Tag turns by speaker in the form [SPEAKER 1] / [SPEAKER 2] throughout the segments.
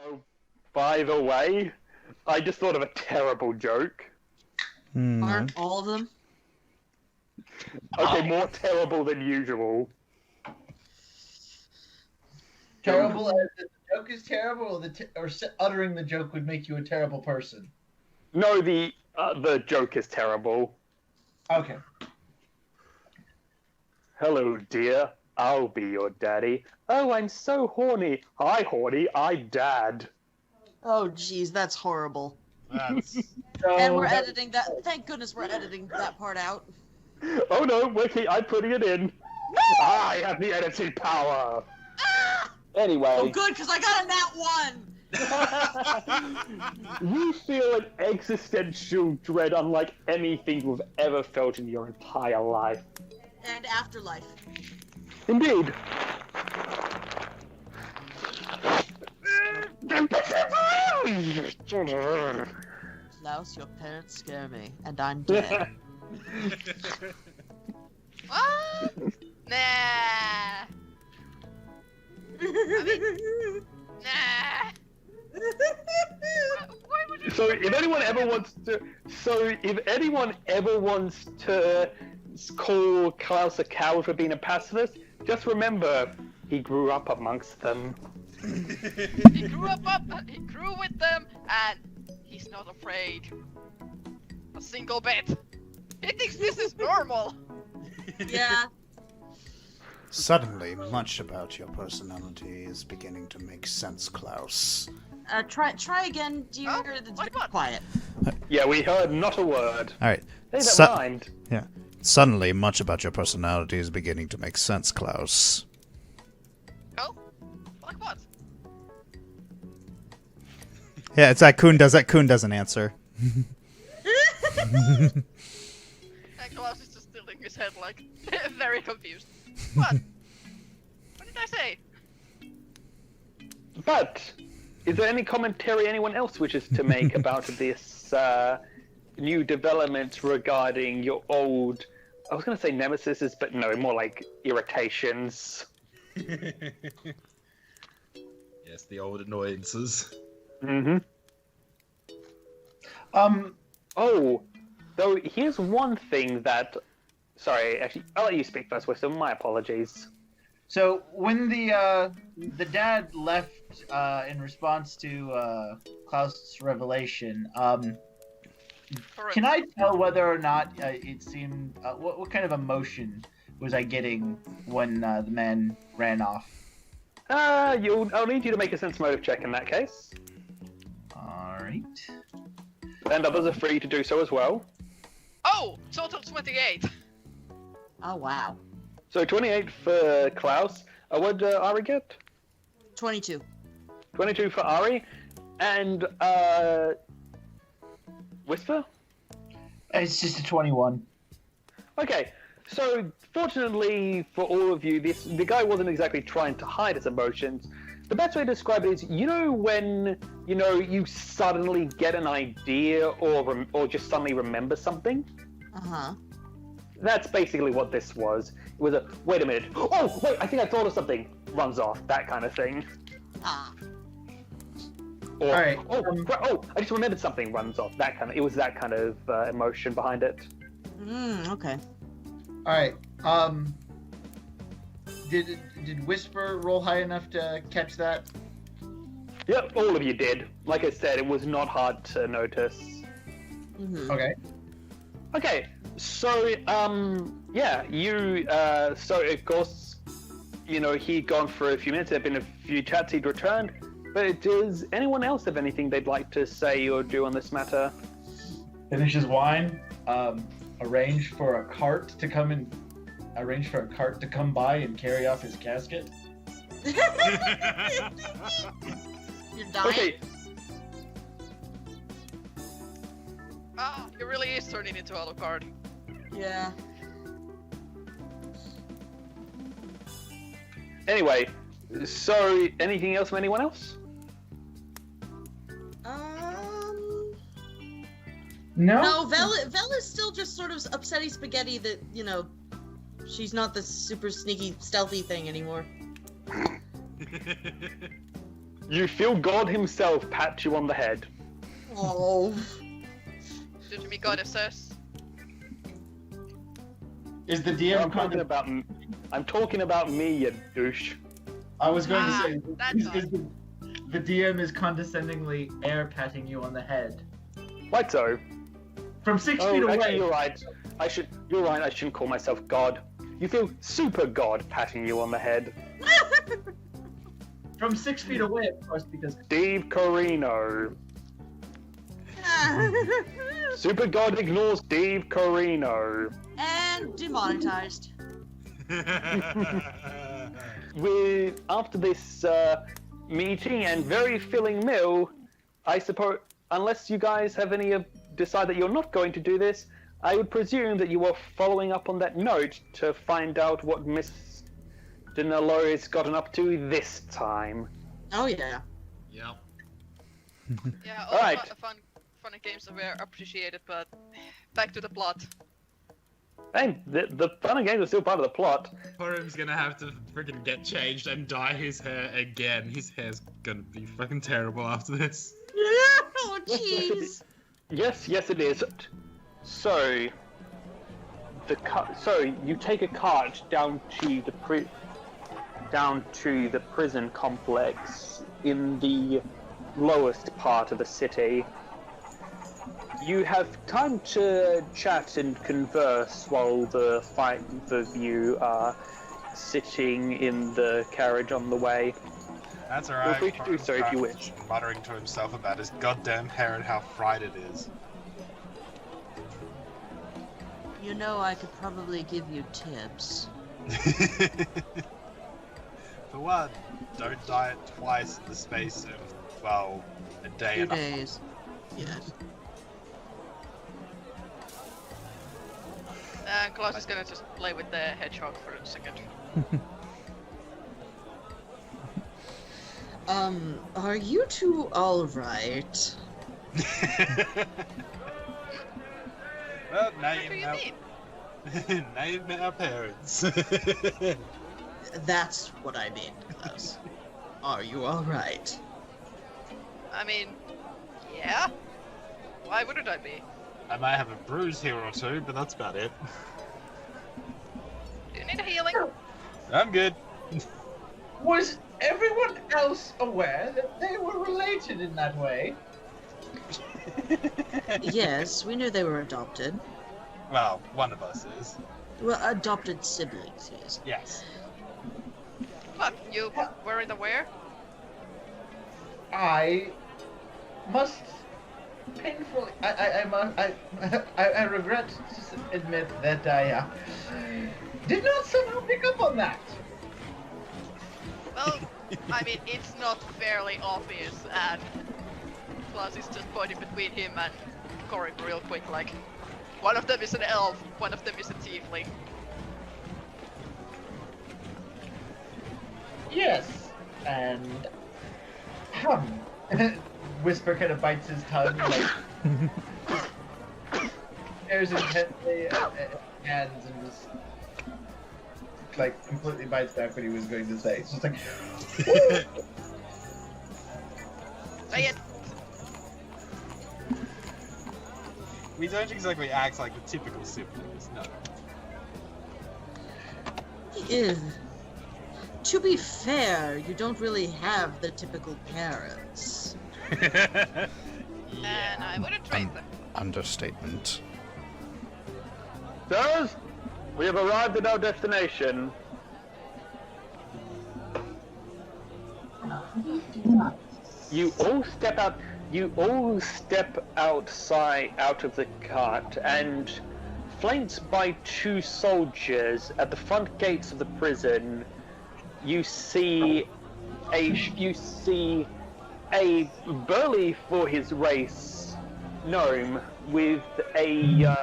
[SPEAKER 1] Oh, by the way, I just thought of a terrible joke.
[SPEAKER 2] Aren't all of them?
[SPEAKER 1] Okay, more terrible than usual.
[SPEAKER 3] Terrible as the joke is terrible, or uttering the joke would make you a terrible person?
[SPEAKER 1] No, the joke is terrible.
[SPEAKER 3] Okay.
[SPEAKER 1] Hello, dear. I'll be your daddy. Oh, I'm so horny. Hi, horny. I dad.
[SPEAKER 2] Oh, jeez, that's horrible.
[SPEAKER 4] That's...
[SPEAKER 2] And we're editing that. Thank goodness we're editing that part out.
[SPEAKER 1] Oh no, Wiki, I'm putting it in. I have the editing power.
[SPEAKER 2] Ah!
[SPEAKER 1] Anyway.
[SPEAKER 2] Oh, good, because I got a nat 1.
[SPEAKER 1] You feel an existential dread unlike anything you've ever felt in your entire life.
[SPEAKER 2] And afterlife.
[SPEAKER 1] Indeed.
[SPEAKER 2] Klaus, your parents scare me, and I'm dead.
[SPEAKER 5] What? Nah. I mean, nah. Why would you...
[SPEAKER 1] So if anyone ever wants to call Klaus a coward for being a pacifist, just remember he grew up amongst them.
[SPEAKER 5] He grew with them, and he's not afraid. A single bit. He thinks this is normal.
[SPEAKER 2] Yeah.
[SPEAKER 4] Suddenly, much about your personality is beginning to make sense, Klaus.
[SPEAKER 2] Try again, dear.
[SPEAKER 5] Oh,
[SPEAKER 2] It's
[SPEAKER 5] like
[SPEAKER 2] very
[SPEAKER 5] what?
[SPEAKER 2] quiet.
[SPEAKER 1] Yeah, we heard not a word.
[SPEAKER 4] Alright.
[SPEAKER 1] They don't mind.
[SPEAKER 4] Yeah. Suddenly, much about your personality is beginning to make sense, Klaus.
[SPEAKER 5] Oh? Like what?
[SPEAKER 4] Yeah, it's that Kuhn doesn't answer.
[SPEAKER 5] And Klaus is just tilting his head like, very confused. What? What did I say?
[SPEAKER 1] But is there any commentary anyone else wishes to make about this new development regarding your old, I was going to say nemesis, but no, more like irritations?
[SPEAKER 6] Yes, the old annoyances.
[SPEAKER 1] Mm-hmm. Oh, though here's one thing that... Sorry, actually, I'll let you speak first, Wisdom. My apologies.
[SPEAKER 3] So when the dad left in response to Klaus' revelation, can I tell whether or not it seemed what kind of emotion was I getting when the man ran off?
[SPEAKER 1] I'll need you to make a sense motive check in that case.
[SPEAKER 3] All right.
[SPEAKER 1] And others are free to do so as well.
[SPEAKER 5] Oh! Total 28!
[SPEAKER 2] Oh, wow.
[SPEAKER 1] So 28 for Klaus. What did Ari get?
[SPEAKER 2] 22.
[SPEAKER 1] 22 for Ari. And Whisper?
[SPEAKER 3] It's just a 21.
[SPEAKER 1] Okay, so fortunately for all of you, the guy wasn't exactly trying to hide his emotions. The best way to describe it is, when, you suddenly get an idea or just suddenly remember something?
[SPEAKER 2] Uh-huh.
[SPEAKER 1] That's basically what this was. It was a, wait a minute, oh, wait, I think I thought of something, runs off, that kind of thing.
[SPEAKER 2] Ah.
[SPEAKER 1] Or,
[SPEAKER 3] All right.
[SPEAKER 1] I just remembered something, runs off, it was that kind of emotion behind it.
[SPEAKER 2] Okay.
[SPEAKER 3] All right. Did Whisper roll high enough to catch that?
[SPEAKER 1] Yep, all of you did. Like I said, it was not hard to notice.
[SPEAKER 2] Mhm.
[SPEAKER 3] Okay.
[SPEAKER 1] Okay, so, yeah, you, so of course, you know, he'd gone for a few minutes, there'd been a few chats, he'd returned, but does anyone else have anything they'd like to say or do on this matter?
[SPEAKER 3] Finishes wine. Arrange for a cart to come by and carry off his casket.
[SPEAKER 2] You're dying.
[SPEAKER 1] Okay,
[SPEAKER 5] Ah, he really is turning into Alucard.
[SPEAKER 2] Yeah.
[SPEAKER 1] anyway, so anything else from anyone else?
[SPEAKER 2] No, Vell is still just sort of upsetty spaghetti that, you know, she's not the super sneaky, stealthy thing anymore.
[SPEAKER 1] You feel God himself pat you on the head.
[SPEAKER 2] Oh.
[SPEAKER 5] Did me goddesses?
[SPEAKER 3] Is the DM
[SPEAKER 1] I'm talking about me, you douche.
[SPEAKER 3] I was going
[SPEAKER 5] Ah,
[SPEAKER 3] to say,
[SPEAKER 5] that's
[SPEAKER 3] is
[SPEAKER 5] fine.
[SPEAKER 3] the DM is condescendingly air patting you on the head
[SPEAKER 1] Right so.
[SPEAKER 3] from 6
[SPEAKER 1] Oh,
[SPEAKER 3] feet away.
[SPEAKER 1] actually, you're right. You're right, I shouldn't call myself God. You feel super God patting you on the head.
[SPEAKER 3] From 6 feet away, of course, because
[SPEAKER 1] Steve Corino. Super God ignores Steve Corino.
[SPEAKER 2] And demonetized.
[SPEAKER 1] After this meeting and very filling meal, I suppose, unless you guys have decide that you're not going to do this, I would presume that you are following up on that note to find out what Miss Denelo has gotten up to this time.
[SPEAKER 2] Oh yeah.
[SPEAKER 6] Yep.
[SPEAKER 5] Yeah,
[SPEAKER 1] All
[SPEAKER 5] all
[SPEAKER 1] right.
[SPEAKER 5] fun and games were appreciated, but back to the plot.
[SPEAKER 1] Hey, the fun and games are still part of the plot.
[SPEAKER 6] Korim's gonna have to freaking get changed and dye his hair again. His hair's gonna be fucking terrible after this.
[SPEAKER 2] Oh jeez.
[SPEAKER 1] Yes, it is. So, you take a cart down to the prison complex in the lowest part of the city. You have time to chat and converse while the five of you are sitting in the carriage on the way.
[SPEAKER 7] That's alright.
[SPEAKER 1] Feel free to do so if you wish.
[SPEAKER 7] Muttering to himself about his goddamn hair and how fried it is.
[SPEAKER 2] You know, I could probably give you tips.
[SPEAKER 7] For one, don't dye it twice in the space of, well, a day
[SPEAKER 2] 2
[SPEAKER 7] and a half.
[SPEAKER 2] days. Yes.
[SPEAKER 5] Claus is gonna just play with the hedgehog for a second.
[SPEAKER 2] Are you two alright?
[SPEAKER 7] Well, now
[SPEAKER 5] What do
[SPEAKER 7] you
[SPEAKER 5] you
[SPEAKER 7] know.
[SPEAKER 5] mean?
[SPEAKER 7] Now you've met our parents.
[SPEAKER 2] That's what I mean, Klaus. Are you alright?
[SPEAKER 5] I mean, yeah. Why wouldn't I be?
[SPEAKER 7] I might have a bruise here or two, but that's about it.
[SPEAKER 5] Do you need a healing?
[SPEAKER 7] I'm good.
[SPEAKER 3] was everyone else aware that they were related in that way?
[SPEAKER 2] Yes, we knew they were adopted.
[SPEAKER 7] Well, one of us is.
[SPEAKER 2] Well, adopted siblings, yes.
[SPEAKER 7] Yes.
[SPEAKER 5] What? You weren't aware?
[SPEAKER 3] I must painfully. I regret to admit that I did not somehow pick up on that.
[SPEAKER 5] Well, I mean, it's not fairly obvious, and Claus is just pointing between him and Korim real quick, like, one of them is an elf, one of them is a tiefling.
[SPEAKER 3] Yes, and Whisper kind of bites his tongue, like stares intently at his hands and just like completely bites back what he was going to say. It's just like,
[SPEAKER 5] Say it!
[SPEAKER 7] We don't exactly act like the typical siblings, no.
[SPEAKER 2] Ew. To be fair, you don't really have the typical parents.
[SPEAKER 5] And I wouldn't trade them.
[SPEAKER 4] Understatement.
[SPEAKER 1] Sirs, we have arrived at our destination. You all step out. You all step outside, out of the cart, and flanked by two soldiers at the front gates of the prison, you see a burly for his race gnome with a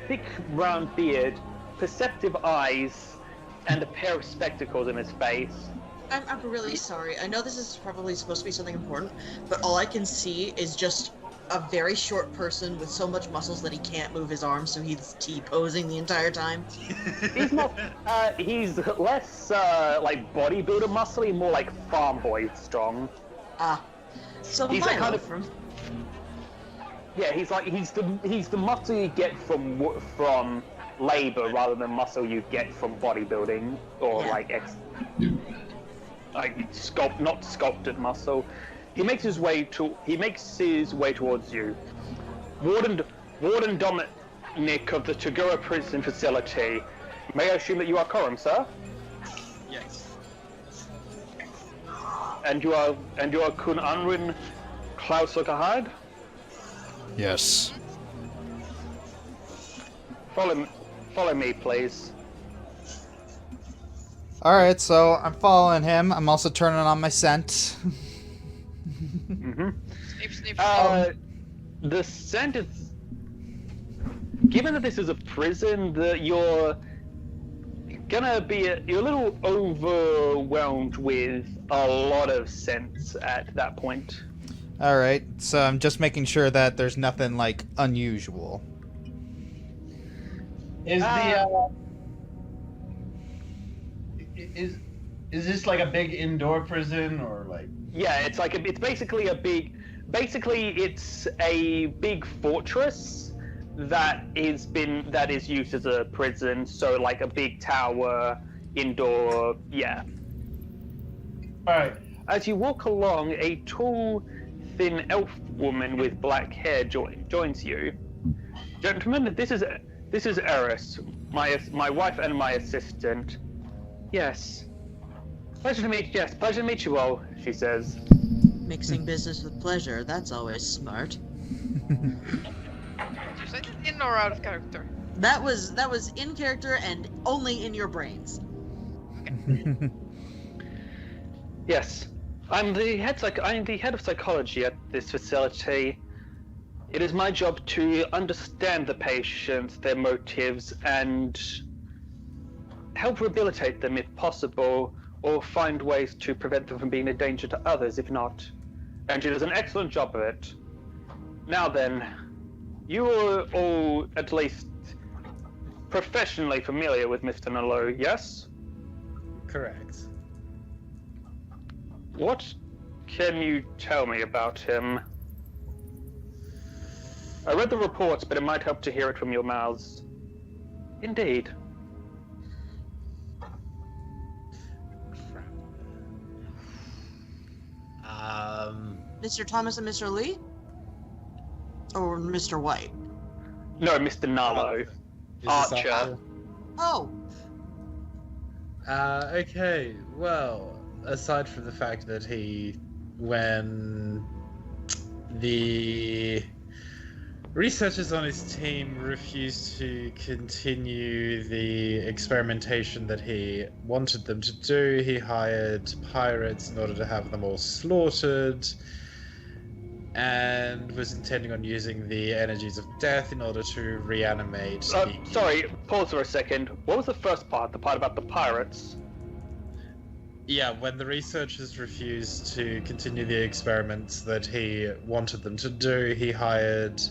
[SPEAKER 1] thick brown beard, perceptive eyes, and a pair of spectacles in his face.
[SPEAKER 2] I'm really sorry. I know this is probably supposed to be something important, but all I can see is just a very short person with so much muscles that he can't move his arms, so he's T-posing the entire time.
[SPEAKER 1] He's not. He's less like bodybuilder muscly, more like farm boy strong.
[SPEAKER 2] So
[SPEAKER 1] He's that kind of.
[SPEAKER 2] from.
[SPEAKER 1] Yeah, he's the muscle you get from labor rather than muscle you get from bodybuilding or not sculpted muscle. He makes his way towards you. Warden Dominic of the Tagura prison facility. May I assume that you are Korim, sir?
[SPEAKER 6] Yes.
[SPEAKER 1] And you are Kun Unwin Claus Lukahide?
[SPEAKER 4] Yes.
[SPEAKER 1] Follow me, please.
[SPEAKER 4] Alright, so I'm following him. I'm also turning on my scent.
[SPEAKER 1] Mm-hmm.
[SPEAKER 5] Sniff, sniff,
[SPEAKER 1] The scent is. Given that this is a prison, you're a little overwhelmed with a lot of scents at that point.
[SPEAKER 4] Alright, so I'm just making sure that there's nothing, like, unusual.
[SPEAKER 3] Is this like a big indoor prison or like?
[SPEAKER 1] Yeah, it's basically it's a big fortress that is used as a prison. So like a big tower, indoor. Yeah.
[SPEAKER 3] All right.
[SPEAKER 1] As you walk along, a tall, thin elf woman with black hair joins you. Gentlemen, this is Eris, my wife and my assistant. Yes. Pleasure to meet you all, she says.
[SPEAKER 2] Mixing business with pleasure, that's always smart.
[SPEAKER 5] Did you say that in or out of character?
[SPEAKER 2] That was in character and only in your brains.
[SPEAKER 1] Yes. I'm the head of psychology at this facility. It is my job to understand the patients, their motives, and help rehabilitate them if possible, or find ways to prevent them from being a danger to others if not. And she does an excellent job of it. Now then, you are all at least professionally familiar with Mr. Nalo, yes?
[SPEAKER 6] Correct.
[SPEAKER 1] What can you tell me about him? I read the reports, but it might help to hear it from your mouths. Indeed.
[SPEAKER 2] Mr. Thomas and Mr. Lee? Or Mr. White?
[SPEAKER 1] No, Mr. Nalo. Archer.
[SPEAKER 2] Oh.
[SPEAKER 6] Okay, well, aside from the fact that when the researchers on his team refused to continue the experimentation that he wanted them to do, he hired pirates in order to have them all slaughtered, and was intending on using the energies of death in order to reanimate
[SPEAKER 1] Sorry, pause for a second. What was the first part? The part about the pirates?
[SPEAKER 6] Yeah, when the researchers refused to continue the experiments that he wanted them to do, he hired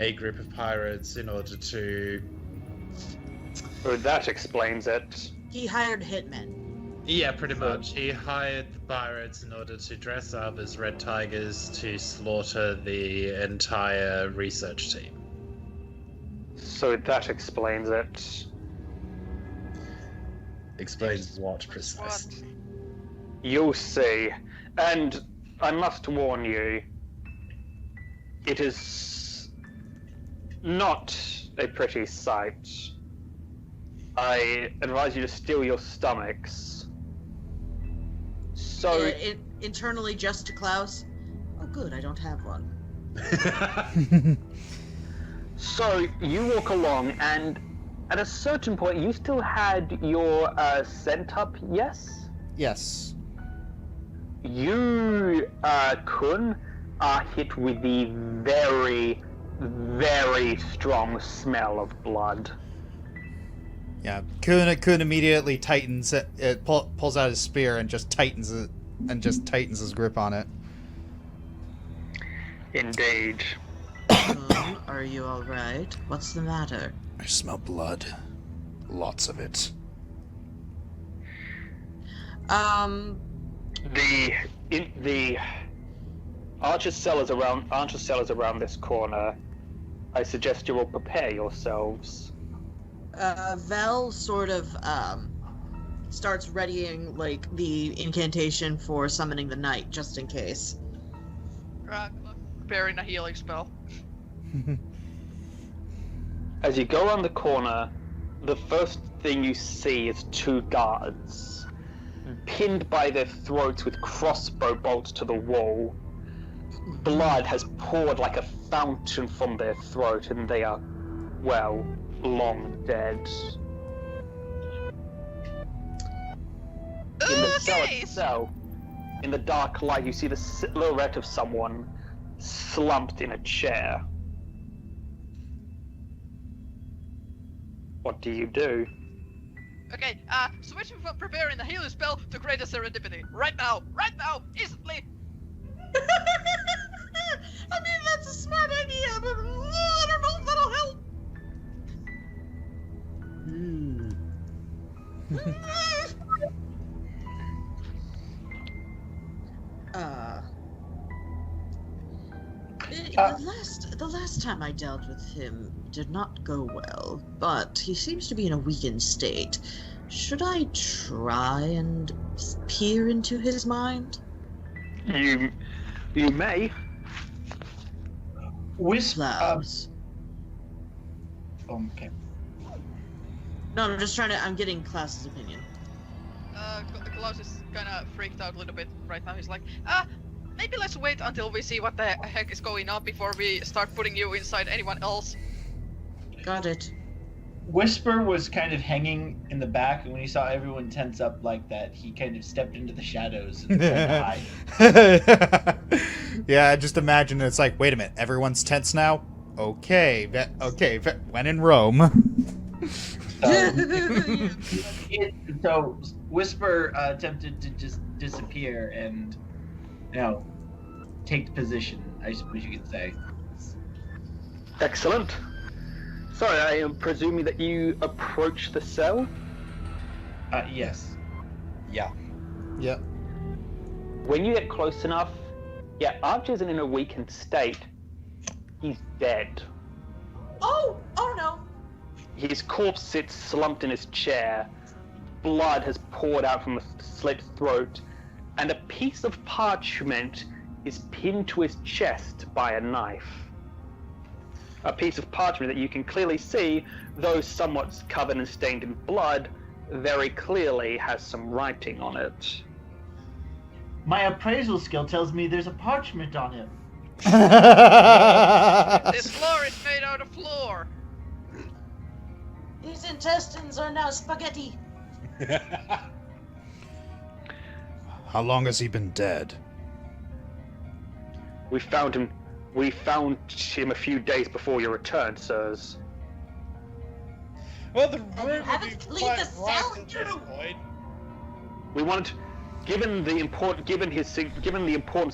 [SPEAKER 6] a group of pirates in order to...
[SPEAKER 1] Oh, that explains it.
[SPEAKER 2] He hired hitmen.
[SPEAKER 6] Yeah, pretty much. He hired the pirates in order to dress up as red tigers to slaughter the entire research team.
[SPEAKER 1] So that explains it.
[SPEAKER 6] Explains what precisely?
[SPEAKER 1] You'll see. And I must warn you, it is not a pretty sight. I advise you to steel your stomachs. So...
[SPEAKER 2] internally just to Klaus. Oh good, I don't have one.
[SPEAKER 1] So you walk along, and at a certain point, you still had your scent up, yes?
[SPEAKER 4] Yes.
[SPEAKER 1] You, Kun, are hit with the very, very strong smell of blood.
[SPEAKER 4] Yeah, Kun immediately tightens it, pulls out his spear and just tightens it, and just tightens his grip on it.
[SPEAKER 1] Indeed.
[SPEAKER 2] Are you alright? What's the matter?
[SPEAKER 4] I smell blood. Lots of it.
[SPEAKER 1] The archer's cell is around this corner. I suggest you all prepare yourselves.
[SPEAKER 2] Vell sort of starts readying like the incantation for summoning the knight, just in case.
[SPEAKER 5] Preparing a healing spell.
[SPEAKER 1] As you go around the corner, the first thing you see is two guards, pinned by their throats with crossbow bolts to the wall. Blood has poured like a fountain from their throat, and they are, well, long dead. In the cell itself, in the dark light, you see the silhouette of someone slumped in a chair. What do you do?
[SPEAKER 5] Okay, switching from preparing the healing spell to create a serendipity. Right now, instantly!
[SPEAKER 2] I mean, that's a smart idea, but I don't know if that'll help. The last time I dealt with him did not go well, but he seems to be in a weakened state. Should I try and peer into his mind?
[SPEAKER 1] You may.
[SPEAKER 2] Klaus.
[SPEAKER 3] Okay.
[SPEAKER 2] No, I'm getting Klaus's opinion.
[SPEAKER 5] Claus is kinda freaked out a little bit right now. He's like, maybe let's wait until we see what the heck is going on before we start putting you inside anyone else.
[SPEAKER 2] Got it.
[SPEAKER 3] Whisper was kind of hanging in the back, and when he saw everyone tense up like that, he kind of stepped into the shadows and tried to hide.
[SPEAKER 4] Yeah, just imagine it's like, wait a minute, everyone's tense now? Okay, when in Rome.
[SPEAKER 3] So Whisper attempted to just disappear and, take position, I suppose you could say.
[SPEAKER 1] Excellent. Sorry, I am presuming that you approach the cell?
[SPEAKER 3] Yes.
[SPEAKER 4] Yeah. Yep.
[SPEAKER 1] When you get close enough, Arch isn't in a weakened state. He's dead.
[SPEAKER 2] Oh no.
[SPEAKER 1] His corpse sits slumped in his chair. Blood has poured out from the slit throat, and a piece of parchment is pinned to his chest by a knife. A piece of parchment that you can clearly see, though somewhat covered and stained in blood, very clearly has some writing on it.
[SPEAKER 3] My appraisal skill tells me there's a parchment on him.
[SPEAKER 5] This floor is made out of floor.
[SPEAKER 2] His intestines are now spaghetti.
[SPEAKER 4] How long has he been dead?
[SPEAKER 1] We found him a few days before your return, sirs.
[SPEAKER 6] Well, the room would be
[SPEAKER 2] haven't leave
[SPEAKER 6] quite
[SPEAKER 2] the cell,
[SPEAKER 6] right at this point.
[SPEAKER 1] We wanted, given the importance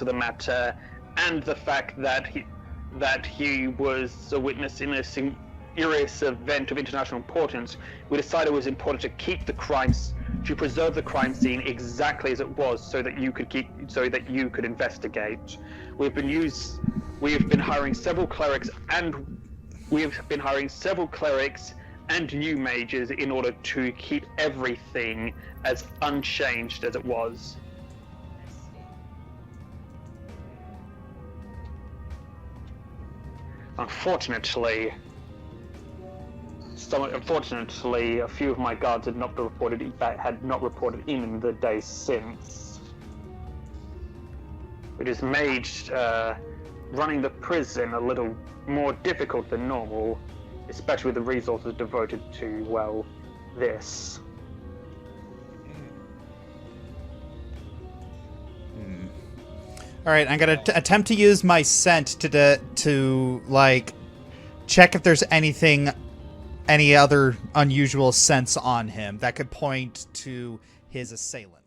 [SPEAKER 1] of the matter, and the fact that he was a witness in a serious event of international importance, we decided it was important to preserve the crime scene exactly as it was, so that you could investigate. We have been hiring several clerics and new mages in order to keep everything as unchanged as it was. Unfortunately, a few of my guards had not reported in the days since. It has made running the prison a little more difficult than normal, especially with the resources devoted to, well, this.
[SPEAKER 4] All right, I'm gonna attempt to use my scent to like check if there's any other unusual scents on him that could point to his assailant.